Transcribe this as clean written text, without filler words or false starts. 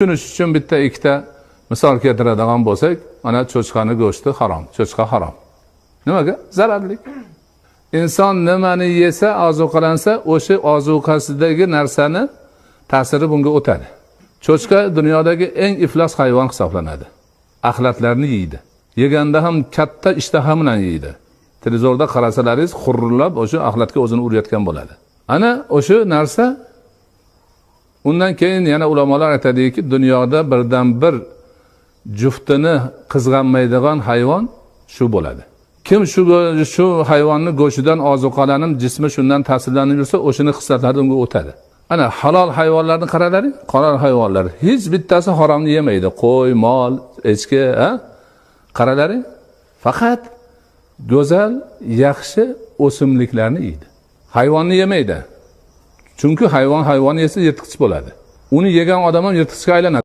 Tushunish uchun bitta ikkita misol keltiradigan bo'lsak, ana cho'chqani go'shti harom, cho'chqa harom. Nimaga? Zararli. Inson nimani yesa, ozuqalansa, o'sha ozuqasidagi narsani ta'siri bunga o'tadi. Cho'chqa dunyodagi eng iflos hayvon hisoblanadi. Axlatlarni yeydi. Yeganda ham katta ishtaha bilan yeydi. Televizorda qarasalaringiz, xurrullab o'sha axlatga o'zini urayotgan bo'ladi. Ana o'sha narsa undan keyin yana ulamolar aytadiki, dunyoda birdan bir juftini qizg'anmaydigan hayvon shu bo'ladi. Kim shu hayvonning go'shtidan ozuqalanib, jismi shundan ta'sirlanib yursa, o'shini hislatlari unga o'tadi. Ana halol hayvonlarni qaralaring, halol hayvonlar hech bittasi haromni yemaydi. Qo'y, mol, echki, qaralaring. Faqat go'zal, yaxshi o'simliklarni yeydi. Hayvonni yemaydi. Chunki hayvon yesa yirtqich bo'ladi. Uni yegan odam ham yirtqichga aylanadi.